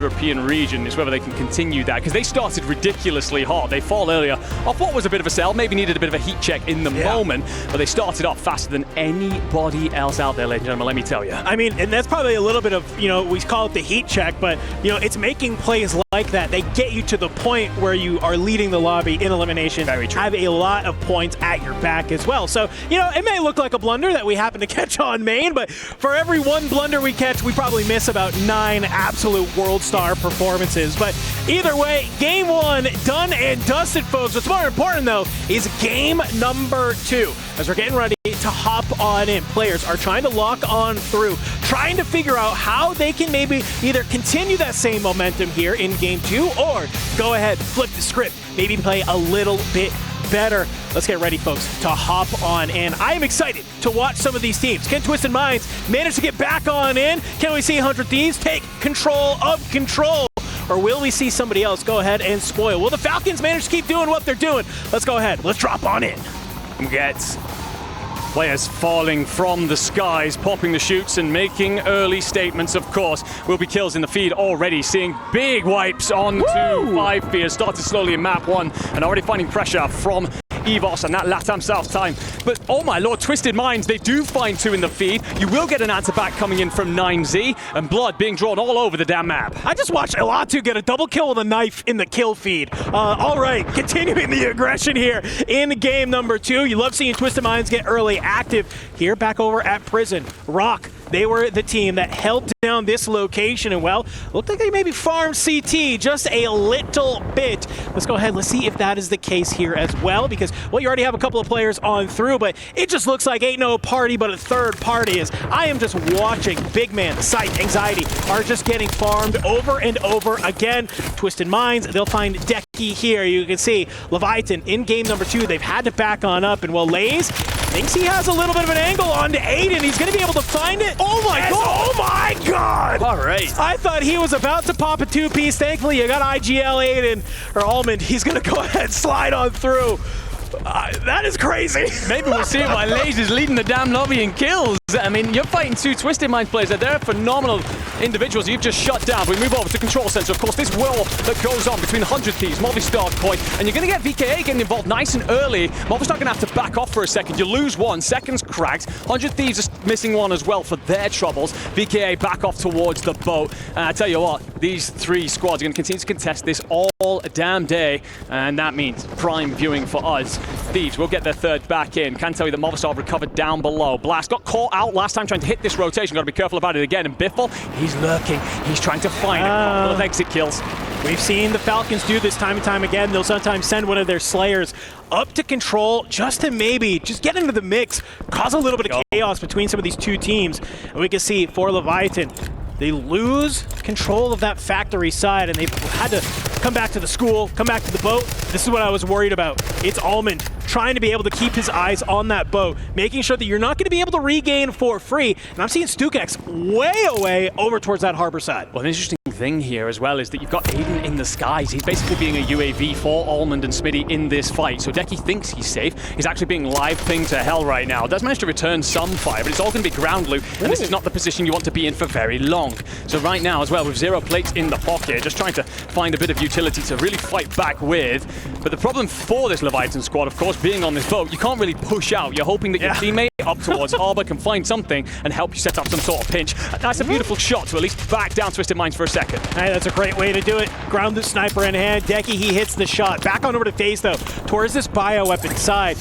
European region is whether they can continue that, because they started ridiculously hot. They fall earlier off what was a bit of a sell, maybe needed a bit of a heat check in the moment, but they started off faster than anybody else out there, ladies and gentlemen, let me tell you. I mean, and that's probably a little bit of, we call it the heat check, but, it's making plays like that. They get you to the point where you are leading the lobby in elimination. Very true. Have a lot of points at your back as well. So, it may look like a blunder that we happen to catch on main, but for every one blunder we catch, we probably miss about 9 absolute world star performances. But either way, game 1 done and dusted, folks. What's more important, though, is game number 2. As we're getting ready to hop on in, players are trying to lock on through, trying to figure out how they can maybe either continue that same momentum here in game 2 or go ahead, flip the script, maybe play a little bit better. Let's get ready, folks, to hop on in. I am excited to watch some of these teams. Can Twisted Minds manage to get back on in? Can we see 100 Thieves take control of control? Or will we see somebody else go ahead and spoil? Will the Falcons manage to keep doing what they're doing? Let's go ahead. Let's drop on in. We get players falling from the skies, popping the shoots and making early statements, of course. Will be kills in the feed already, seeing big wipes onto 5 Fears. Started slowly in map 1 and already finding pressure from EVOS and that LATAM South time. But oh my lord, Twisted Minds, they do find 2 in the feed. You will get an answer back coming in from 9Z, and blood being drawn all over the damn map. I just watched Elatu get a double kill with a knife in the kill feed. All right, continuing the aggression here in game number 2. You love seeing Twisted Minds get early active here back over at Prison. Rock, they were the team that held down this location, and well, looked like they maybe farmed CT just a little bit. Let's go ahead, let's see if that is the case here as well, because, well, you already have a couple of players on through, but it just looks like ain't no party but a third party, as I am just watching Big Man, Sight, Anxiety are just getting farmed over and over again. Twisted Minds, they'll find Decky here. You can see Leviathan in game number 2, they've had to back on up, and well, Lays thinks he has a little bit of an angle onto Aiden. He's going to be able to find it. Oh my god! Oh my god! All right. I thought he was about to pop a 2-piece. Thankfully, you got AG.AL Aiden, or Almond. He's going to go ahead and slide on through. That is crazy. Maybe we'll see why Lays is leading the damn lobby in kills. I mean, you're fighting 2 Twisted Minds players. They're phenomenal individuals you've just shut down. We move over to Control Center. Of course, this war that goes on between 100 Thieves, Movistar, Koi, and you're going to get VKA getting involved nice and early. Movistar going to have to back off for a second. You lose 1, seconds cracked. 100 Thieves are missing 1 as well for their troubles. VKA back off towards the boat. I tell you what, these 3 squads are going to continue to contest this all damn day, and that means prime viewing for us. Thieves will get their 3rd back in. Can tell you that Movistar recovered down below. Blast got caught out last time trying to hit this rotation. Got to be careful about it again. And Biffle, he's lurking. He's trying to find a couple of exit kills. We've seen the Falcons do this time and time again. They'll sometimes send one of their Slayers up to control just to maybe just get into the mix, cause a little bit of chaos between some of these 2 teams. And we can see for Leviathan, they lose control of that factory side, and they've had to come back to the school, come back to the boat. This is what I was worried about. It's Almond trying to be able to keep his eyes on that boat, making sure that you're not going to be able to regain for free. And I'm seeing Stukex way away over towards that harbor side. Well, an interesting thing here as well is that you've got Aiden in the skies. He's basically being a UAV for Almond and Smitty in this fight. So Decky thinks he's safe. He's actually being live pinged to hell right now. Does manage to return some fire, but it's all going to be ground loot, and this is not the position you want to be in for very long. So right now as well, with 0 plates in the pocket, just trying to find a bit of utility to really fight back with. But the problem for this Leviathan squad, of course, being on this boat, you can't really push out. You're hoping that your teammate up towards harbor can find something and help you set up some sort of pinch. That's a beautiful shot to at least back down Twisted Minds for a second. Hey, that's a great way to do it. Ground the sniper in hand. Decky, he hits the shot. Back on over to FaZe, though, towards this bioweapon side.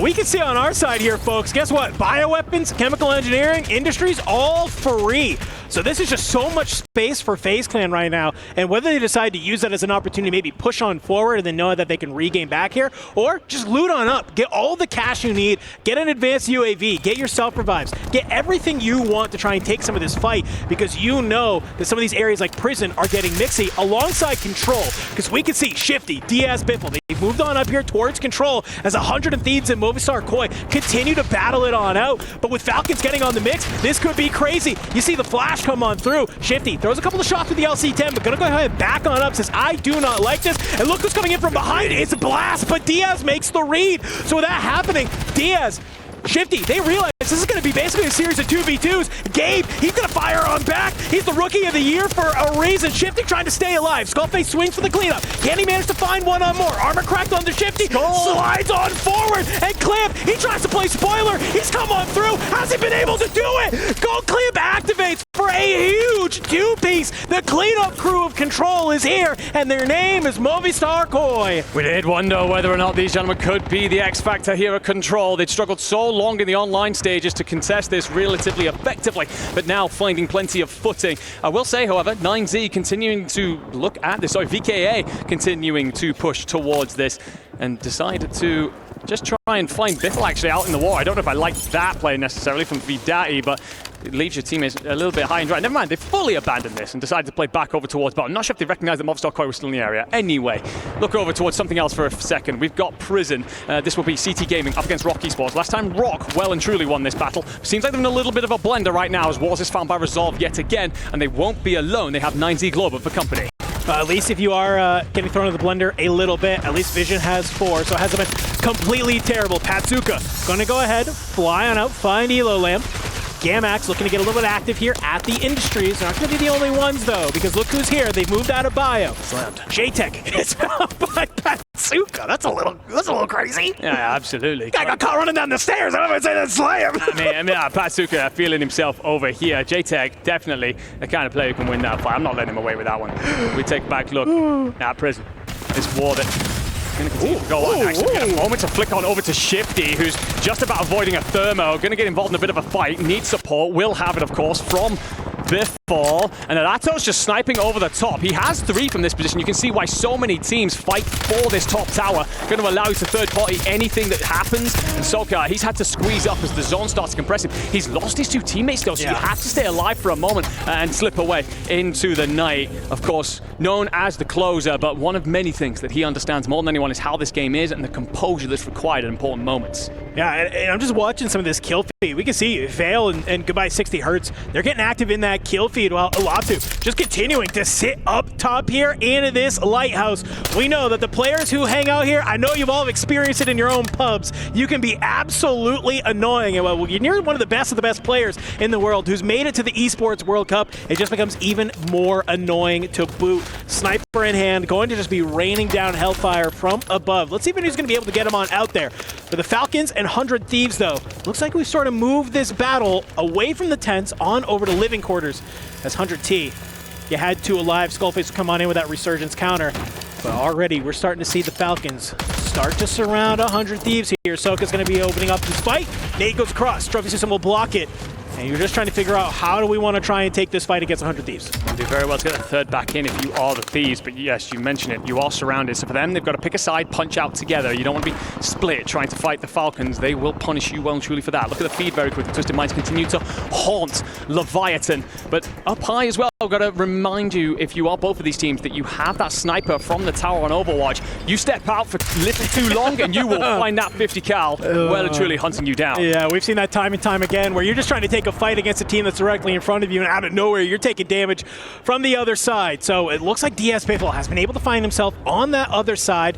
We can see on our side here, folks, guess what? Bioweapons, chemical engineering, industries, all free. So this is just so much space for FaZe Clan right now, and whether they decide to use that as an opportunity, maybe push on forward and then know that they can regain back here, or just loot on up, get all the cash you need, get an advanced UAV, get your self-revives, get everything you want to try and take some of this fight, because you know that some of these areas like Prison are getting mixy alongside Control, because we can see Shifty, Diaz, Biffle, they've moved on up here towards Control as 100 Thieves and Movistar Koi continue to battle it on out, but with Falcons getting on the mix, this could be crazy. You see the flash come on through. Shifty throws a couple of shots with the LC-10, but gonna go ahead and back on up, says, I do not like this. And look who's coming in from behind. It's Blast, but Diaz makes the read. So with that happening, Diaz, Shifty, they realize This is going to be basically a series of 2v2s. Gabe, he's going to fire on back. He's the rookie of the year for a reason. Shifty trying to stay alive. Skullface swings for the cleanup. Can he manage to find one on more? Armor cracked on the Shifty. Slides on forward. And Clamp, he tries to play spoiler. He's come on through. Has he been able to do it? Gold Clamp activates for a huge two-piece. The cleanup crew of Control is here, and their name is Movistar Koi. We did wonder whether or not these gentlemen could be the X Factor here at Control. They'd struggled so long in the online stages to contest this relatively effectively, but now finding plenty of footing. I will say, however, 9Z continuing to look at this, sorry, VKA continuing to push towards this and decided to just try and find Biffle actually out in the war. I don't know if I like that play necessarily from Vidati, but it leaves your teammates a little bit high and dry. Never mind, they fully abandoned this and decided to play back over towards bottom. Not sure if they recognized that Movistar Koi was still in the area. Anyway, look over towards something else for a second. We've got Prison. This will be CT Gaming up against Rock Esports. Last time Rock well and truly won this battle. Seems like they're in a little bit of a blender right now as Wars is found by Resolve yet again, and they won't be alone. They have 9Z Global for company. At least if you are getting thrown in the blender a little bit, at least Vision has 4, so it hasn't been completely terrible. Patsuka gonna go ahead, fly on out, find Elo Lamp. Gamax looking to get a little bit active here at the Industries. They're not going to be the only ones, though, because look who's here. They've moved out of bio. Slammed. JTech is found by Patsuka. That's a little crazy. Yeah, absolutely. Guy got caught running down the stairs. I don't know if I'd say that slam. I mean, Patsuka feeling himself over here. JTech, definitely the kind of player who can win that fight. I'm not letting him away with that one. We take a back look at Prison. It's War that going to continue to go on. Actually, get a moment to flick on over to Shifty, who's just about avoiding a thermo. Going to get involved in a bit of a fight. Needs support. Will have it, of course, from Biffle. And Adato's just sniping over the top. He has 3 from this position. You can see why so many teams fight for this top tower. Going to allow you to third party anything that happens. And Soka, he's had to squeeze up as the zone starts to compress him. He's lost his 2 teammates though, so you have to stay alive for a moment and slip away into the night. Of course, known as the closer, but one of many things that he understands more than anyone is how this game is and the composure that's required at important moments. Yeah, and I'm just watching some of this kill feed. We can see Vale and Goodbye 60 Hertz. They're getting active in that kill feed while Uatu just continuing to sit up top here in this lighthouse. We know that the players who hang out here, I know you've all experienced it in your own pubs. You can be absolutely annoying. And well, you're one of the best players in the world who's made it to the Esports World Cup. It just becomes even more annoying to boot. Sniper in hand, going to just be raining down hellfire from above. Let's see if anybody's going to be able to get him on out there. For the Falcons and 100 Thieves, though, looks like we've sort of moved this battle away from the tents on over to living quarters. As 100T, you had 2 alive. Skullface will come on in with that resurgence counter. But already we're starting to see the Falcons start to surround 100 Thieves here. Soka's going to be opening up this fight. Nate goes across. Trophy system will block it. And you're just trying to figure out how do we want to try and take this fight against 100 Thieves. You do very well to get the third back in if you are the Thieves, but yes, you mentioned it, you are surrounded. So for them, they've got to pick a side, punch out together. You don't want to be split trying to fight the Falcons. They will punish you well and truly for that. Look at the feed very quickly. Twisted Minds continue to haunt Leviathan, but up high as well. I've got to remind you, if you are both of these teams, that you have that sniper from the tower on Overwatch. You step out for a little too long and you will find that 50 cal well and truly hunting you down. Yeah, we've seen that time and time again where you're just trying to take a fight against a team that's directly in front of you, and out of nowhere you're taking damage from the other side. So it looks like DS Biffle has been able to find himself on that other side.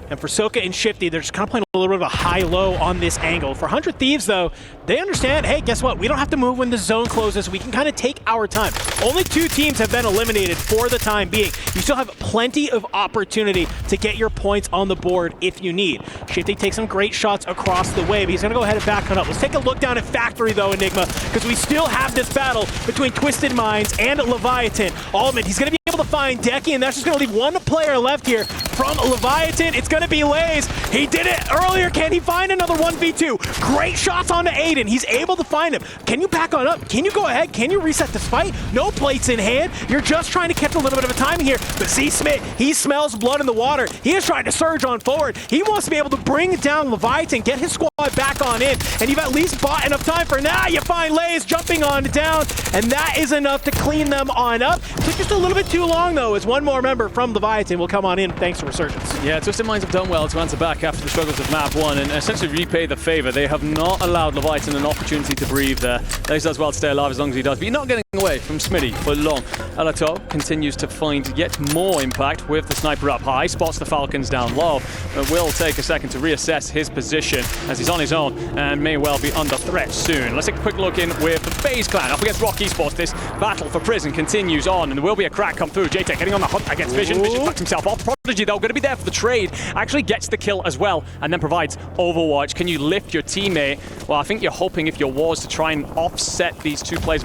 And for Soka and Shifty, they're just kind of playing a little bit of a high-low on this angle. For 100 Thieves, though, they understand, hey, guess what? We don't have to move when the zone closes. We can kind of take our time. Only 2 teams have been eliminated for the time being. You still have plenty of opportunity to get your points on the board if you need. Shifty takes some great shots across the way, but he's going to go ahead and back on up. Let's take a look down at Factory, though, Enigma, because we still have this battle between Twisted Minds and Leviathan. Ultimate, he's going to be able to find Decky, and that's just going to leave 1 player left here from Leviathan. It's going to be Lays. He did it earlier. Can he find another 1v2? Great shots onto Aiden. He's able to find him. Can you back on up? Can you go ahead? Can you reset this fight? No plates in hand. You're just trying to catch a little bit of a timing here. But see Smith, he smells blood in the water. He is trying to surge on forward. He wants to be able to bring down Leviathan, get his squad back on in, and you've at least bought enough time for now. You find Lays jumping on down, and that is enough to clean them on up. Took just a little bit too long, though, as 1 more member from Leviathan will come on in. Thanks for resurgence. Yeah, Twisted Minds have done well to answer back after the struggles of map 1 and essentially repay the favor. They have not allowed Leviathan an opportunity to breathe there. Lace does well to stay alive as long as he does, but you're not getting away from Smitty for long. Alato continues to find yet more impact with the sniper up high, spots the Falcons down low, but will take a second to reassess his position as he's on his own and may well be under threat soon. Let's take a quick look in with the FaZe clan up against Rock Esports. This battle for Prison continues on, and there will be a crack come through. JTech getting on the hunt against Vision. Vision tucks himself off. Prodigy, though, going to be there for the trade. Actually gets the kill as well, and then provides Overwatch. Can you lift your teammate? Well, I think you're hoping if you're Wars to try and offset these two players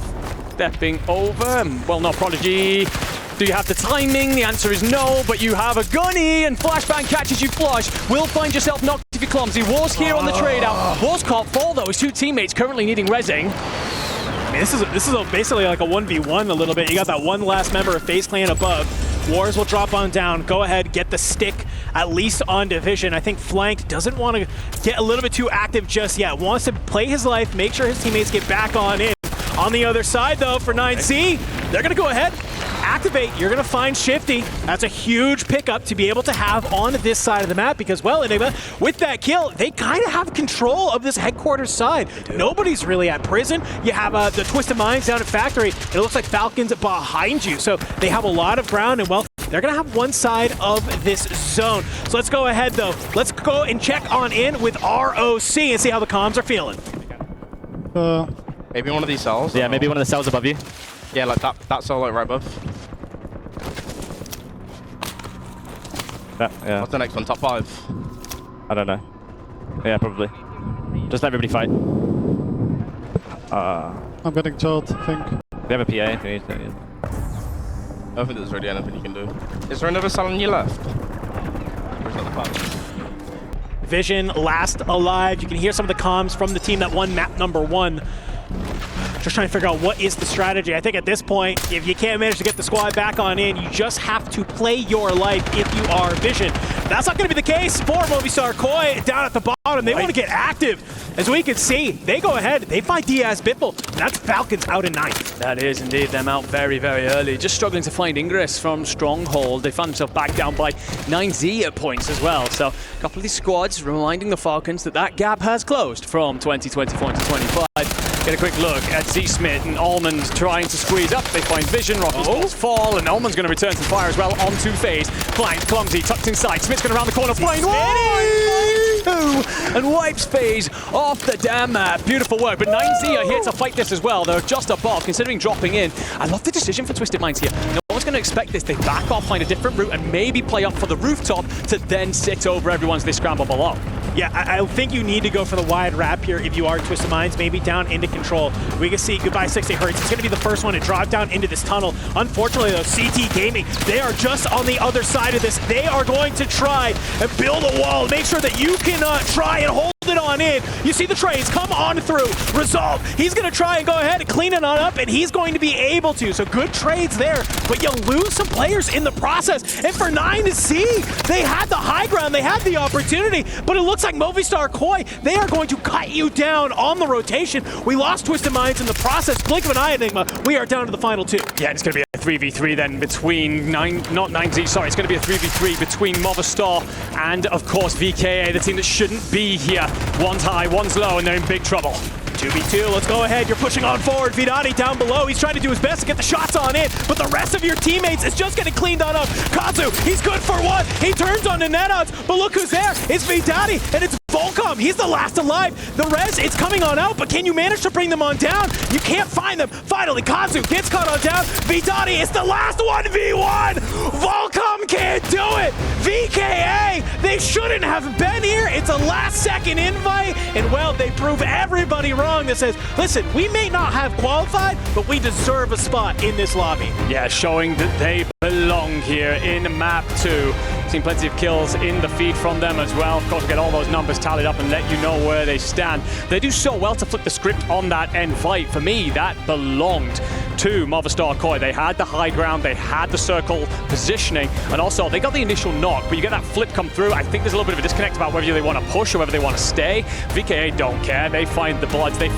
stepping over. Well, no, Prodigy. Do you have the timing? The answer is no, but you have a gunny, and Flashbang catches you flush. Will find yourself knocked if you're clumsy. Wars here on the trade out. Wars can't fall, though. His two teammates currently needing rezzing. I mean, this is basically like a 1v1 a little bit. You got that one last member of FaZe Clan above. Wars will drop on down. Go ahead, get the stick at least on Division. I think Flank doesn't want to get a little bit too active just yet. Wants to play his life, make sure his teammates get back on in. On the other side, though, for 9C, they're going to go ahead, activate. You're going to find Shifty. That's a huge pickup to be able to have on this side of the map because, well, Enigma, with that kill, they kind of have control of this headquarters side. Nobody's really at Prison. You have the Twisted Minds down at Factory. It looks like Falcons behind you. So they have a lot of ground, and, well, they're going to have one side of this zone. So let's go ahead, though. Let's go and check on in with ROC and see how the comms are feeling. Maybe one of these cells? Yeah, maybe one of the cells above you. Yeah, like that cell like right above. Yeah. What's the next one? Top 5? I don't know. Yeah, probably. Just let everybody fight. I'm getting told, I think. We have a PA if you need to. Yeah. I don't think there's really anything you can do. Is there another cell on your left? Or is that the plan? Vision last alive. You can hear some of the comms from the team that won map number 1. Just trying to figure out what is the strategy. I think at this point, if you can't manage to get the squad back on in, you just have to play your life if you are Vision. That's not going to be the case for Movistar Koi down at the bottom. They want to get active. As we can see, they go ahead. They find Diaz Bitbull. That's Falcons out in 9th. That is indeed them out very, very early. Just struggling to find ingress from Stronghold. They found themselves back down by 9Z at points as well. So a couple of these squads reminding the Falcons that that gap has closed from 2024 to 25. Get a quick look at Z-Smith and Almond trying to squeeze up. They find Vision, Rocky's balls fall, and Almond's going to return some fire as well onto FaZe. Flying, clumsy, tucked inside. Smith's going around the corner, flying, and wipes FaZe off the damn map. Beautiful work, but 9Z are here to fight this as well. They're just above, considering dropping in. I love the decision for Twisted Minds here. No one's going to expect this. They back off, find a different route, and maybe play up for the rooftop to then sit over everyone's they scramble below. Yeah, I think you need to go for the wide wrap here if you are Twisted Minds, maybe down into control. We can see goodbye 60 Hertz. He's going to be the first one to drive down into this tunnel. Unfortunately, though, CT Gaming, they are just on the other side of this. They are going to try and build a wall, make sure that you cannot try and hold it on in. You see the trades come on through. Resolve. He's going to try and go ahead and clean it on up, and he's going to be able to. So good trades there, but you lose some players in the process. And for 9C, they had the high ground. They had the opportunity, but it looks like Movistar Koi, they are going to cut you down on the rotation. We lost Twisted Minds in the process. Blink of an eye, Enigma. We are down to the final 2. Yeah, it's going to be a 3v3 then between not 9Z, sorry, it's going to be a 3v3 between Movistar and, of course, VKA, the team that shouldn't be here. One's high, one's low, and they're in big trouble. 2v2, let's go ahead. You're pushing on forward. Vidani down below. He's trying to do his best to get the shots on in, but the rest of your teammates is just getting cleaned on up. Kazu, he's good for one. He turns on the net odds, but look who's there. It's Vidani, and it's Volcom. He's the last alive. The res, it's coming on out, but can you manage to bring them on down? You can't find them. Finally, Kazu gets caught on down. Vidani, it's the last 1v1. Volcom can't do it. VKA, they shouldn't have been here. It's a last-second invite, and, well, they prove everybody wrong that says, listen, we may not have qualified, but we deserve a spot in this lobby. Yeah, showing that they belong here in map 2. Seen plenty of kills in the feed from them as well. Of course, we'll get all those numbers tallied up and let you know where they stand. They do so well to flip the script on that end fight. For me, that belonged to Movistar Koi. They had the high ground, they had the circle positioning, and also they got the initial knock, but you get that flip come through. I think there's a little bit of a disconnect about whether they want to push or whether they want to stay. VKA don't care. They find the bloods, they